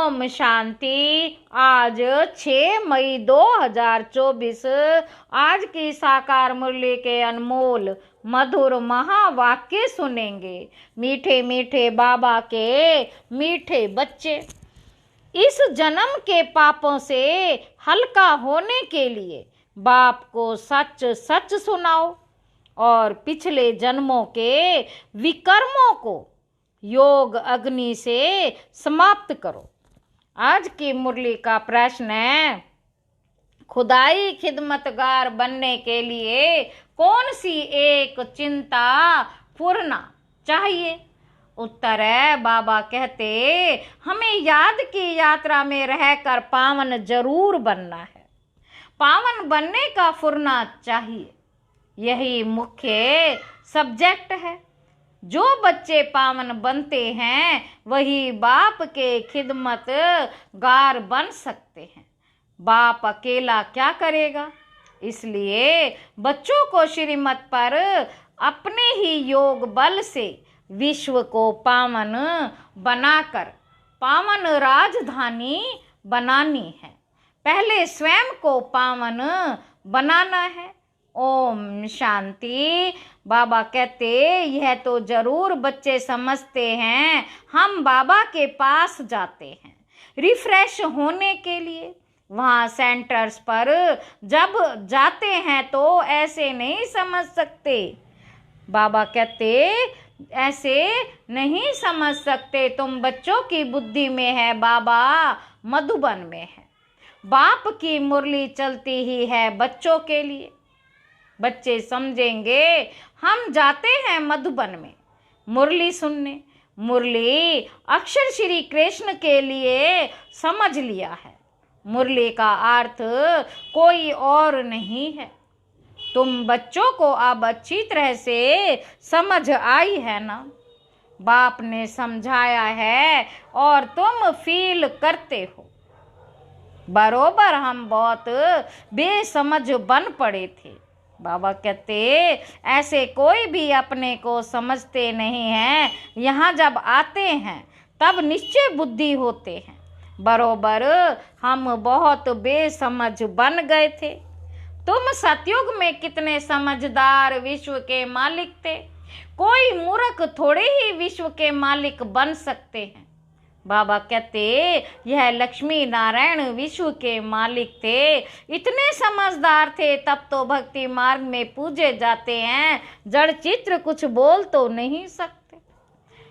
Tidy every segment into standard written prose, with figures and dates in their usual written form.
ओम शांति। आज 6 मई 2024 आज की साकार मुरली के अनमोल मधुर महावाक्य सुनेंगे। मीठे मीठे बाबा के मीठे बच्चे, इस जन्म के पापों से हल्का होने के लिए बाप को सच सच सुनाओ और पिछले जन्मों के विकर्मों को योग अग्नि से समाप्त करो। आज की मुरली का प्रश्न है, खुदाई खिदमतगार बनने के लिए कौन सी एक चिंता पूर्णा चाहिए? उत्तर है, बाबा कहते हमें याद की यात्रा में रहकर पावन जरूर बनना है। पावन बनने का फुरना चाहिए, यही मुख्य सब्जेक्ट है। जो बच्चे पावन बनते हैं वही बाप के खिदमत गार बन सकते हैं। बाप अकेला क्या करेगा? इसलिए बच्चों को श्रीमत पर अपने ही योग बल से विश्व को पावन बनाकर पावन राजधानी बनानी है। पहले स्वयं को पावन बनाना है। ओम शांति। बाबा कहते यह तो जरूर बच्चे समझते हैं, हम बाबा के पास जाते हैं रिफ्रेश होने के लिए। वहाँ सेंटर्स पर जब जाते हैं तो ऐसे नहीं समझ सकते। बाबा कहते ऐसे नहीं समझ सकते, तुम बच्चों की बुद्धि में है, बाबा मधुबन में है। बाप की मुरली चलती ही है बच्चों के लिए। बच्चे समझेंगे हम जाते हैं मधुबन में मुरली सुनने। मुरली अक्षर श्री कृष्ण के लिए समझ लिया है। मुरली का अर्थ कोई और नहीं है। तुम बच्चों को अब अच्छी तरह से समझ आई है ना? बाप ने समझाया है और तुम फील करते हो। बरोबर हम बहुत बेसमझ बन पड़े थे। बाबा कहते ऐसे कोई भी अपने को समझते नहीं हैं। यहाँ जब आते हैं तब निश्चय बुद्धि होते हैं। बरोबर हम बहुत बेसमझ बन गए थे। तुम सतयुग में कितने समझदार विश्व के मालिक थे। कोई मूर्ख थोड़े ही विश्व के मालिक बन सकते हैं। बाबा कहते यह लक्ष्मी नारायण विश्व के मालिक थे। इतने समझदार थे तब तो भक्ति मार्ग में पूजे जाते हैं। जड़ चित्र कुछ बोल तो नहीं सकते।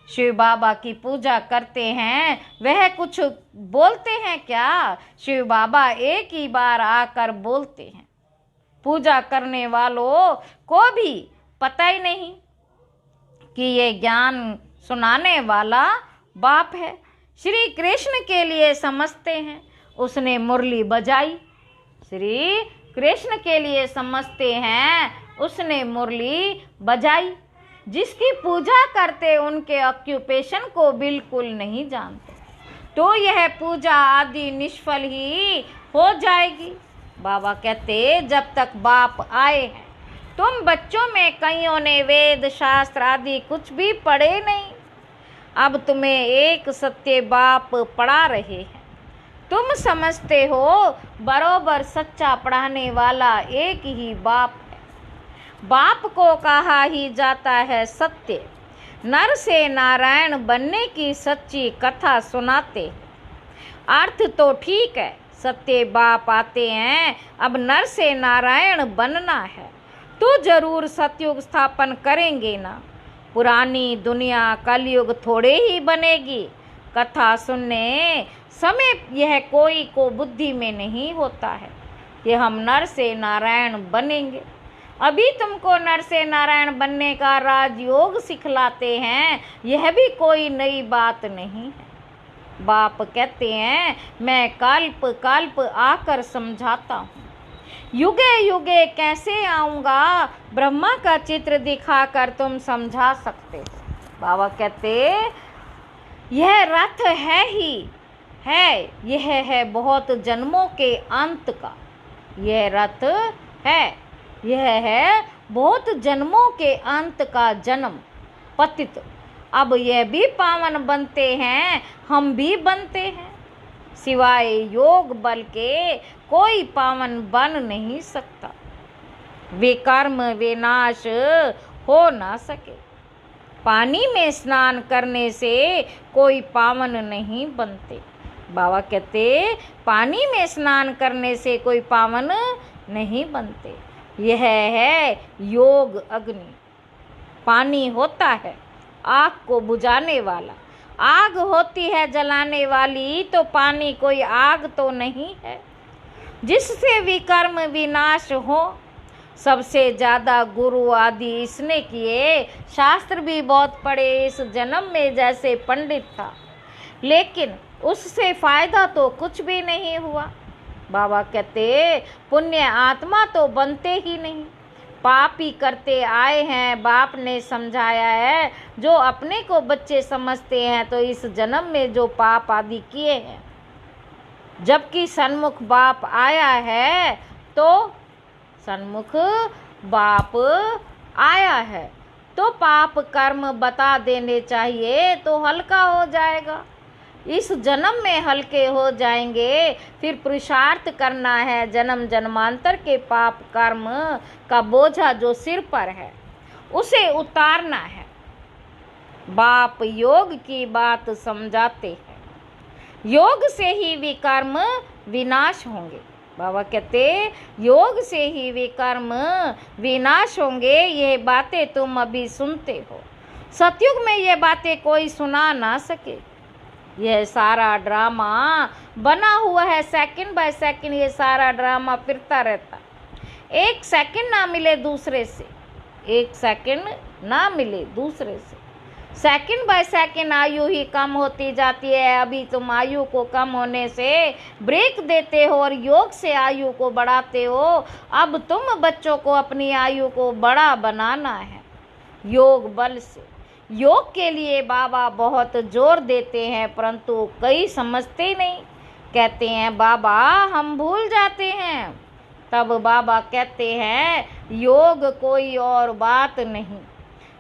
शिव बाबा की पूजा करते हैं, वह कुछ बोलते हैं क्या? शिव बाबा एक ही बार आकर बोलते हैं। पूजा करने वालों को भी पता ही नहीं कि ये ज्ञान सुनाने वाला बाप है। श्री कृष्ण के लिए समझते हैं, उसने मुरली बजाई। श्री कृष्ण के लिए समझते हैं, उसने मुरली बजाई। जिसकी पूजा करते उनके ऑक्यूपेशन को बिल्कुल नहीं जानते तो यह पूजा आदि निष्फल ही हो जाएगी। बाबा कहते जब तक बाप आए हैं, तुम बच्चों में कईयों ने वेद शास्त्र आदि कुछ भी पढ़े नहीं। अब तुम्हें एक सत्य बाप पढ़ा रहे हैं। तुम समझते हो बरोबर सच्चा पढ़ाने वाला एक ही बाप है। बाप को कहा ही जाता है सत्य। नर से नारायण बनने की सच्ची कथा सुनाते। अर्थ तो ठीक है, सत्य बाप आते हैं, अब नर से नारायण बनना है तो जरूर सतयुग स्थापन करेंगे ना। पुरानी दुनिया कलयुग थोड़े ही बनेगी। कथा सुनने समय यह कोई को बुद्धि में नहीं होता है कि हम नर से नारायण बनेंगे। अभी तुमको नर से नारायण बनने का राजयोग सिखलाते हैं, यह भी कोई नई बात नहीं है। बाप कहते हैं मैं कल्प कल्प आकर समझाता हूँ। युगे युगे कैसे आऊँगा, ब्रह्मा का चित्र दिखाकर तुम समझा सकते हो। बाबा कहते यह रथ है ही है, यह है बहुत जन्मों के अंत का। यह रथ है, यह है बहुत जन्मों के अंत का जन्म पतित। अब यह भी पावन बनते हैं, हम भी बनते हैं। सिवाय योग बल के कोई पावन बन नहीं सकता। वे कर्म विनाश हो ना सके। पानी में स्नान करने से कोई पावन नहीं बनते। बाबा कहते पानी में स्नान करने से कोई पावन नहीं बनते। यह है योग अग्नि। पानी होता है आग को बुझाने वाला, आग होती है जलाने वाली, तो पानी कोई आग तो नहीं है जिससे विकर्म विनाश हो। सबसे ज़्यादा गुरु आदि इसने किए, शास्त्र भी बहुत पढ़े, इस जन्म में जैसे पंडित था, लेकिन उससे फायदा तो कुछ भी नहीं हुआ। बाबा कहते पुण्य आत्मा तो बनते ही नहीं, पाप ही करते आए हैं। बाप ने समझाया है, जो अपने को बच्चे समझते हैं तो इस जन्म में जो पाप आदि किए हैं, जबकि सन्मुख बाप आया है, तो सन्मुख बाप आया है तो पाप कर्म बता देने चाहिए तो हल्का हो जाएगा। इस जन्म में हल्के हो जाएंगे, फिर पुरुषार्थ करना है। जन्म जन्मांतर के पाप कर्म का बोझा जो सिर पर है उसे उतारना है। बाप योग की बात समझाते हैं, योग से ही विकर्म विनाश होंगे। बाबा कहते योग से ही विकर्म विनाश होंगे। ये बातें तुम अभी सुनते हो, सतयुग में ये बातें कोई सुना ना सके। यह सारा ड्रामा बना हुआ है, सेकंड बाय सेकंड ये सारा ड्रामा फिरता रहता। एक सेकंड ना मिले दूसरे से, एक सेकंड ना मिले दूसरे से, सेकंड बाय सेकंड आयु ही कम होती जाती है। अभी तुम आयु को कम होने से ब्रेक देते हो और योग से आयु को बढ़ाते हो। अब तुम बच्चों को अपनी आयु को बड़ा बनाना है योग बल से। योग के लिए बाबा बहुत जोर देते हैं, परंतु कई समझते नहीं। कहते हैं बाबा हम भूल जाते हैं। तब बाबा कहते हैं योग कोई और बात नहीं,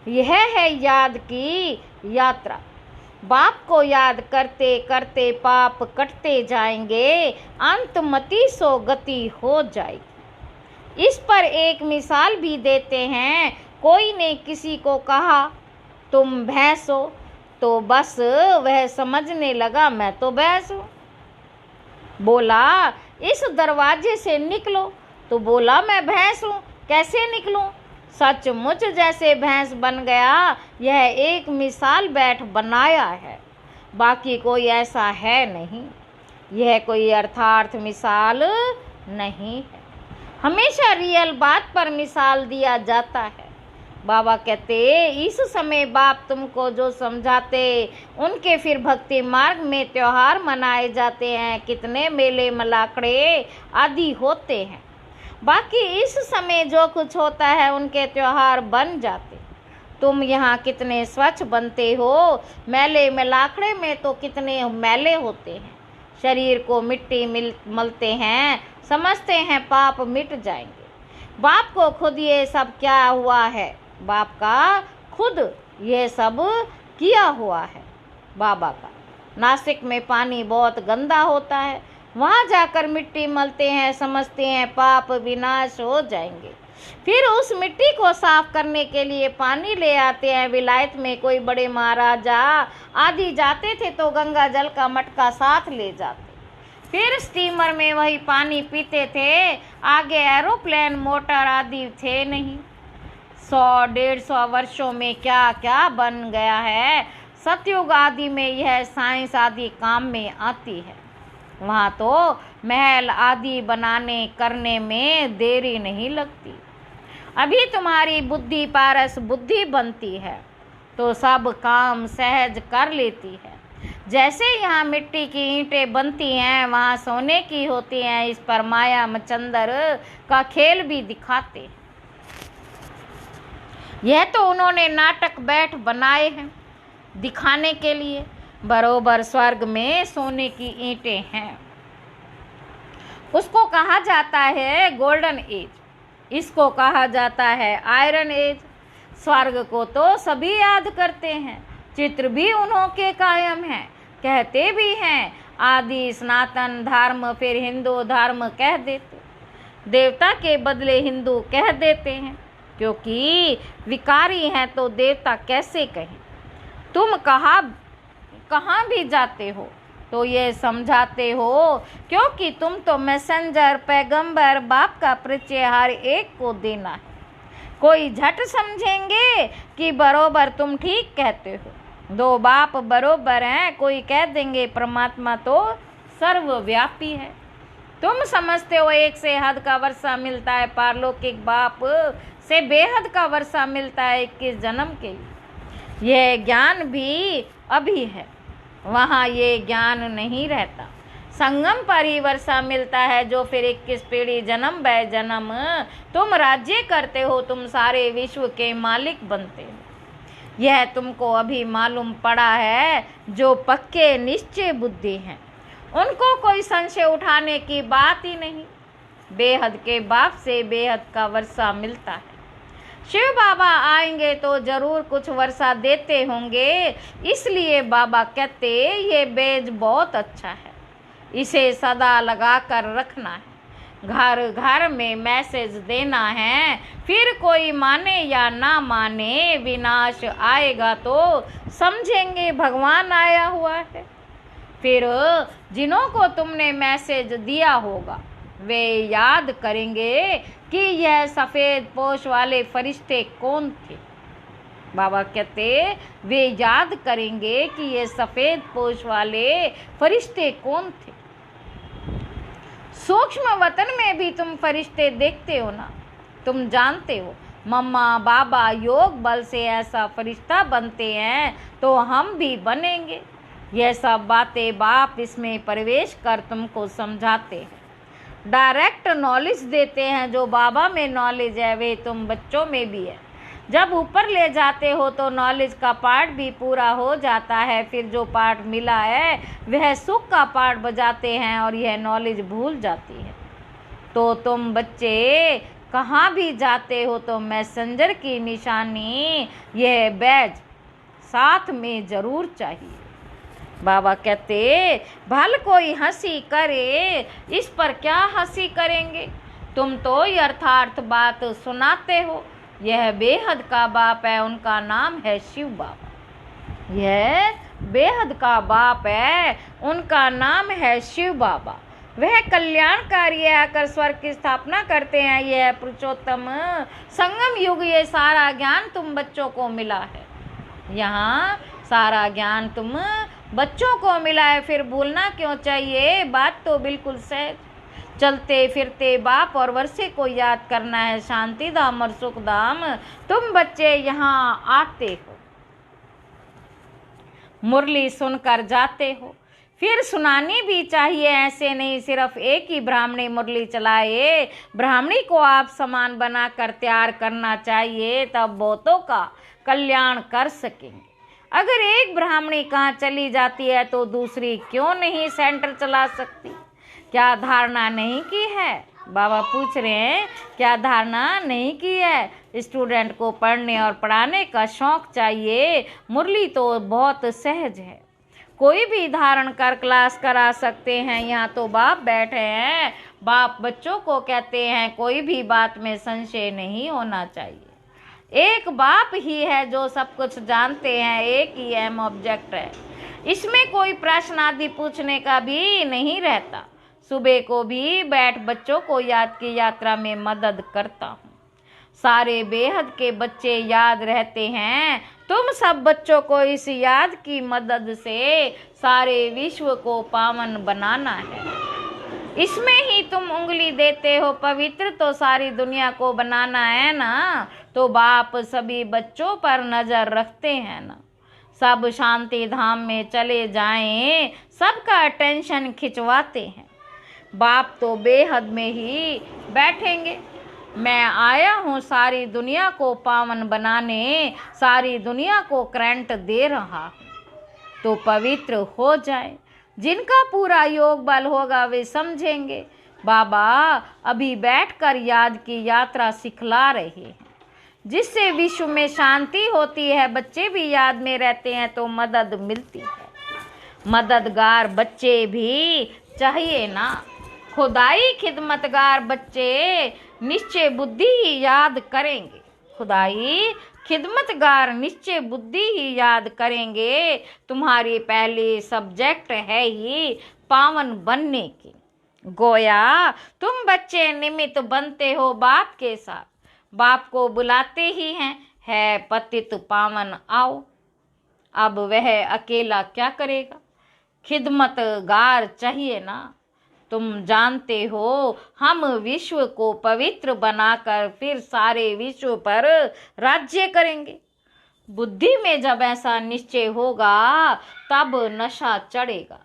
यह है याद की यात्रा। बाप को याद करते करते पाप कटते जाएंगे, अंतमति सो गति हो जाएगी। इस पर एक मिसाल भी देते हैं। कोई ने किसी को कहा तुम भैंस हो, तो बस वह समझने लगा मैं तो भैंस हूँ। बोला इस दरवाजे से निकलो, तो बोला मैं भैंस हूँ, कैसे निकलूं? सचमुच जैसे भैंस बन गया। यह एक मिसाल बैठ बनाया है, बाकी कोई ऐसा है नहीं। यह कोई अर्थार्थ मिसाल नहीं है, हमेशा रियल बात पर मिसाल दिया जाता है। बाबा कहते इस समय बाप तुमको जो समझाते, उनके फिर भक्ति मार्ग में त्योहार मनाए जाते हैं। कितने मेले मलाखड़े आदि होते हैं, बाकी इस समय जो कुछ होता है उनके त्योहार बन जाते। तुम यहाँ कितने स्वच्छ बनते हो, मेले मलाखड़े में तो कितने मेले होते हैं। शरीर को मिट्टी मलते हैं, समझते हैं पाप मिट जाएंगे। बाप को खुद ये सब क्या हुआ है, बाप का खुद ये सब किया हुआ है। बाबा का नासिक में पानी बहुत गंदा होता है, वहाँ जाकर मिट्टी मलते हैं, समझते हैं पाप विनाश हो जाएंगे। फिर उस मिट्टी को साफ करने के लिए पानी ले आते हैं। विलायत में कोई बड़े महाराजा आदि जाते थे तो गंगा जल का मटका साथ ले जाते, फिर स्टीमर में वही पानी पीते थे। आगे एरोप्लेन मोटर आदि थे नहीं। 100-150 वर्षों में क्या क्या बन गया है। सतयुग आदि में यह साइंस आदि काम में आती है। वहाँ तो महल आदि बनाने करने में देरी नहीं लगती। अभी तुम्हारी बुद्धि पारस बुद्धि बनती है तो सब काम सहज कर लेती है। जैसे यहाँ मिट्टी की ईंटें बनती हैं, वहाँ सोने की होती हैं। इस पर माया मचंदर का खेल भी दिखाते हैं। यह तो उन्होंने नाटक बैठ बनाए हैं दिखाने के लिए। बरोबर स्वर्ग में सोने की ईंटें हैं। उसको कहा जाता है गोल्डन एज, इसको कहा जाता है आयरन एज। स्वर्ग को तो सभी याद करते हैं, चित्र भी उन्हों के कायम हैं, कहते भी हैं आदि सनातन धर्म फिर हिंदू धर्म कह देते, देवता के बदले हिंदू कह देते हैं, क्योंकि विकारी हैं तो देवता कैसे कहें। तुम कहाँ भी जाते हो तो ये समझाते हो, क्योंकि तुम तो मैसेंजर पैगंबर बाप का परिचय हर एक को देना है। कोई झट समझेंगे कि बरोबर तुम ठीक कहते हो, दो बाप बरोबर हैं, कोई कह देंगे परमात्मा तो सर्वव्यापी है। तुम समझते हो एक से हद का वर्षा मिलता है, पारलौकिक बाप से बेहद का वर्षा मिलता है 21 जन्म के लिए। यह ज्ञान भी अभी है, वहाँ ये ज्ञान नहीं रहता। संगम पर ही वर्षा मिलता है, जो फिर 21 पीढ़ी जन्म ब जन्म तुम राज्य करते हो, तुम सारे विश्व के मालिक बनते हो। यह तुमको अभी मालूम पड़ा है। जो पक्के निश्चय बुद्धि हैं उनको कोई संशय उठाने की बात ही नहीं। बेहद के बाप से बेहद का वर्षा मिलता है। शिव बाबा आएंगे तो जरूर कुछ वर्षा देते होंगे, इसलिए बाबा कहते ये बेज बहुत अच्छा है, इसे सदा लगा कर रखना है, घर घर में मैसेज देना है। फिर कोई माने या ना माने, विनाश आएगा तो समझेंगे भगवान आया हुआ है। फिर जिन्हों को तुमने मैसेज दिया होगा वे याद करेंगे कि यह सफ़ेद पोश वाले फरिश्ते कौन थे। बाबा कहते वे याद करेंगे कि ये सफ़ेद पोश वाले फरिश्ते कौन थे। सूक्ष्म वतन में भी तुम फरिश्ते देखते हो ना, तुम जानते हो मम्मा बाबा योग बल से ऐसा फरिश्ता बनते हैं तो हम भी बनेंगे। यह सब बातें बाप इसमें प्रवेश कर तुमको समझाते हैं, डायरेक्ट नॉलेज देते हैं। जो बाबा में नॉलेज है वे तुम बच्चों में भी है। जब ऊपर ले जाते हो तो नॉलेज का पार्ट भी पूरा हो जाता है, फिर जो पार्ट मिला है वह सुख का पार्ट बजाते हैं और यह नॉलेज भूल जाती है। तो तुम बच्चे कहाँ भी जाते हो तो मैसेंजर की निशानी यह बैज साथ में जरूर चाहिए। बाबा कहते भल कोई हंसी करे, इस पर क्या हंसी करेंगे, तुम तो यथार्थ बात सुनाते हो। यह बेहद का बाप है, उनका नाम है शिव बाबा। यह बेहद का बाप है, उनका नाम है शिव बाबा। वह कल्याणकारी आकर स्वर्ग की स्थापना करते हैं। यह पुरुषोत्तम संगम युग, ये सारा ज्ञान तुम बच्चों को मिला है। यहाँ सारा ज्ञान तुम बच्चों को मिला है, फिर भूलना क्यों चाहिए। बात तो बिल्कुल सहज। चलते फिरते बाप और वर्षे को याद करना है, शांति धाम और सुख धाम। तुम बच्चे यहाँ आते हो, मुरली सुनकर जाते हो, फिर सुनानी भी चाहिए। ऐसे नहीं सिर्फ एक ही ब्राह्मणी मुरली चलाए, ब्राह्मणी को आप समान बनाकर तैयार करना चाहिए, तब बहुतों का कल्याण कर सकेंगे। अगर एक ब्राह्मणी कहाँ चली जाती है तो दूसरी क्यों नहीं सेंटर चला सकती। क्या धारणा नहीं की है? बाबा पूछ रहे हैं, क्या धारणा नहीं की है? स्टूडेंट को पढ़ने और पढ़ाने का शौक चाहिए। मुरली तो बहुत सहज है, कोई भी धारण कर क्लास करा सकते हैं। यहाँ तो बाप बैठे हैं, बाप बच्चों को कहते हैं कोई भी बात में संशय नहीं होना चाहिए। एक बाप ही है जो सब कुछ जानते हैं, एक ही अहम ऑब्जेक्ट है, इसमें कोई प्रश्न आदि पूछने का भी नहीं रहता। सुबह को भी बैठ बच्चों को याद की यात्रा में मदद करता हूँ। सारे बेहद के बच्चे याद रहते हैं। तुम सब बच्चों को इस याद की मदद से सारे विश्व को पावन बनाना है। इसमें ही तुम उंगली देते हो। पवित्र तो सारी दुनिया को बनाना है ना, तो बाप सभी बच्चों पर नजर रखते हैं ना। सब शांति धाम में चले जाएं, सबका अटेंशन खिंचवाते हैं। बाप तो बेहद में ही बैठेंगे। मैं आया हूँ सारी दुनिया को पावन बनाने, सारी दुनिया को करंट दे रहा हूँ, तो पवित्र हो जाए। जिनका पूरा योग बल होगा वे समझेंगे। बाबा अभी बैठकर याद की यात्रा सिखला रहे हैं, जिससे विश्व में शांति होती है, बच्चे भी याद में रहते हैं तो मदद मिलती है। मददगार बच्चे भी चाहिए ना। खुदाई खिदमतगार बच्चे निश्चय बुद्धि ही याद करेंगे। खुदाई खिदमतगार निश्चय बुद्धि ही याद करेंगे। तुम्हारी पहली सब्जेक्ट है ही पावन बनने की। गोया तुम बच्चे निमित्त बनते हो बाप के साथ, बाप को बुलाते ही हैं, है पतित पावन आओ। अब वह अकेला क्या करेगा, खिदमतगार चाहिए ना। तुम जानते हो हम विश्व को पवित्र बनाकर फिर सारे विश्व पर राज्य करेंगे। बुद्धि में जब ऐसा निश्चय होगा तब नशा चढ़ेगा।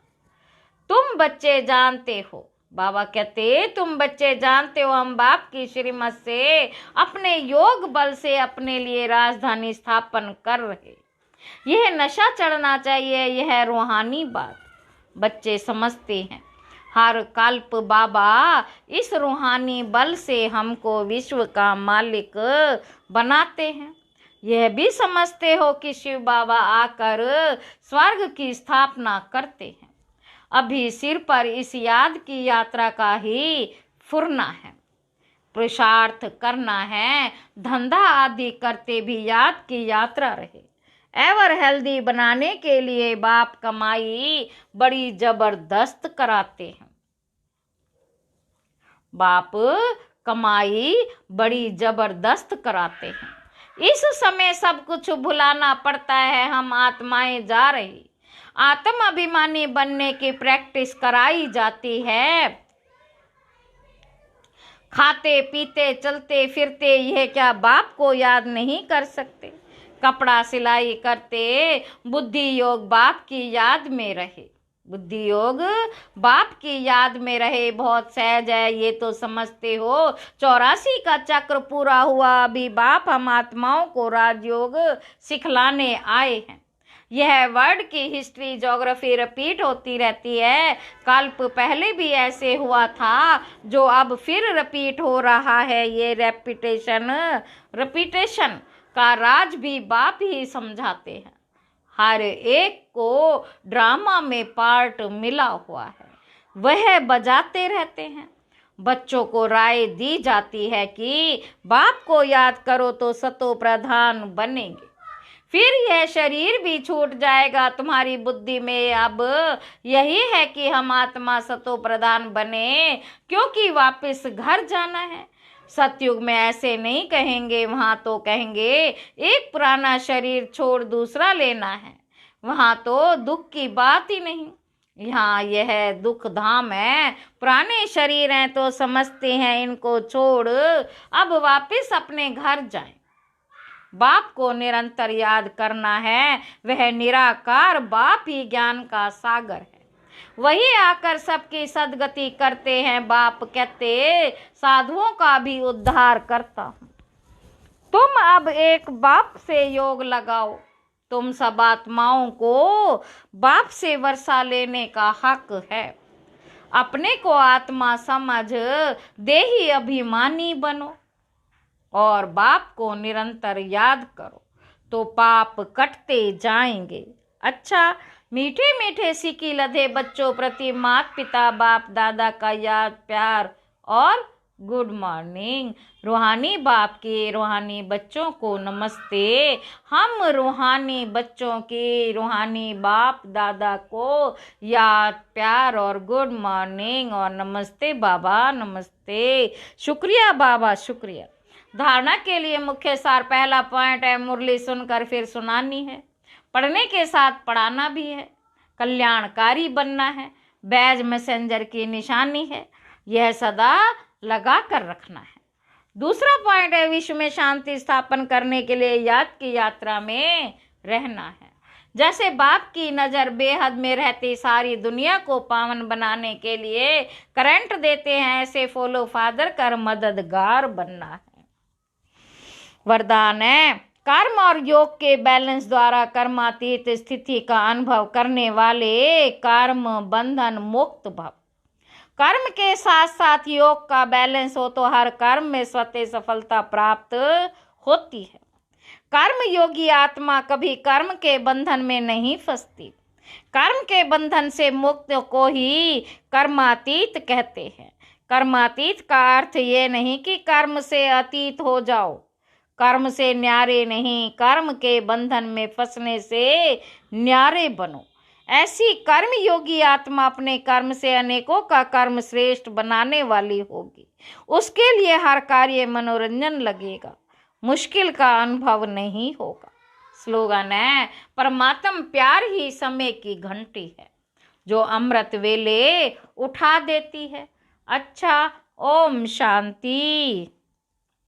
तुम बच्चे जानते हो, बाबा कहते तुम बच्चे जानते हो, हम बाप की श्रीमत से अपने योग बल से अपने लिए राजधानी स्थापन कर रहे। यह नशा चढ़ना चाहिए, यह रूहानी बात बच्चे समझते हैं। हर कल्प बाबा इस रूहानी बल से हमको विश्व का मालिक बनाते हैं। यह भी समझते हो कि शिव बाबा आकर स्वर्ग की स्थापना करते हैं। अभी सिर पर इस याद की यात्रा का ही फुरना है, पुरुषार्थ करना है, धंधा आदि करते भी याद की यात्रा रहे। एवर हेल्दी बनाने के लिए बाप कमाई बड़ी जबरदस्त कराते हैं। बाप कमाई बड़ी जबरदस्त कराते हैं। इस समय सब कुछ भुलाना पड़ता है। हम आत्माएं जा रही, आत्म अभिमानी बनने की प्रैक्टिस कराई जाती है। खाते पीते चलते फिरते यह क्या बाप को याद नहीं कर सकते। कपड़ा सिलाई करते बुद्धि योग बाप की याद में रहे, बुद्धि योग बाप की याद में रहे। बहुत सहज है, ये तो समझते हो। 84 का चक्र पूरा हुआ, अभी बाप हम आत्माओं को राजयोग सिखलाने आए हैं। यह वर्ड की हिस्ट्री ज्योग्राफी रिपीट होती रहती है। कल्प पहले भी ऐसे हुआ था जो अब फिर रिपीट हो रहा है। ये रेपिटेशन का राज भी बाप ही समझाते हैं। हर एक को ड्रामा में पार्ट मिला हुआ है, वह बजाते रहते हैं। बच्चों को राय दी जाती है कि बाप को याद करो तो सतो प्रधान बनेंगे, फिर यह शरीर भी छूट जाएगा। तुम्हारी बुद्धि में अब यही है कि हम आत्मा सतो प्रधान बने, क्योंकि वापस घर जाना है। सतयुग में ऐसे नहीं कहेंगे, वहाँ तो कहेंगे एक पुराना शरीर छोड़ दूसरा लेना है। वहाँ तो दुख की बात ही नहीं, यहाँ यह दुख धाम है। पुराने शरीर हैं तो समझते हैं इनको छोड़ अब वापस अपने घर जाएं। बाप को निरंतर याद करना है, वह निराकार बाप ही ज्ञान का सागर है। वही आकर सबकी सदगति करते हैं। बाप कहते साधुओं का भी उद्धार करता हूँ। तुम अब एक बाप से योग लगाओ। तुम सब आत्माओं को बाप से वर्षा लेने का हक है। अपने को आत्मा समझ देही अभिमानी बनो और बाप को निरंतर याद करो तो पाप कटते जाएंगे। अच्छा, मीठे मीठे सिक्की लधे बच्चों प्रति माता पिता बाप दादा का याद प्यार और गुड मॉर्निंग। रूहानी बाप के रूहानी बच्चों को नमस्ते। हम रूहानी बच्चों के रूहानी बाप दादा को याद प्यार और गुड मॉर्निंग और नमस्ते बाबा, नमस्ते। शुक्रिया बाबा, शुक्रिया। धारणा के लिए मुख्य सार पहला पॉइंट है, मुरली सुनकर फिर सुनानी है, पढ़ने के साथ पढ़ाना भी है, कल्याणकारी बनना है, बैज मैसेंजर की निशानी है, यह सदा लगा कर रखना है। दूसरा पॉइंट है, विश्व में शांति स्थापन करने के लिए याद की यात्रा में रहना है। जैसे बाप की नज़र बेहद में रहती सारी दुनिया को पावन बनाने के लिए करंट देते हैं, ऐसे फॉलो फादर कर मददगार बनना है। वरदान है, कर्म और योग के बैलेंस द्वारा कर्मातीत स्थिति का अनुभव करने वाले कर्म बंधन मुक्त भव। कर्म के साथ साथ योग का बैलेंस हो तो हर कर्म में स्वतः सफलता प्राप्त होती है। कर्म योगी आत्मा कभी कर्म के बंधन में नहीं फंसती। कर्म के बंधन से मुक्त को ही कर्मातीत कहते हैं। कर्मातीत का अर्थ ये नहीं कि कर्म से अतीत हो जाओ, कर्म से न्यारे नहीं, कर्म के बंधन में फंसने से न्यारे बनो। ऐसी कर्म योगी आत्मा अपने कर्म से अनेकों का कर्म श्रेष्ठ बनाने वाली होगी। उसके लिए हर कार्य मनोरंजन लगेगा, मुश्किल का अनुभव नहीं होगा। स्लोगन है, परमात्म प्यार ही समय की घंटी है, जो अमृत वेले उठा देती है। अच्छा, ओम शांति।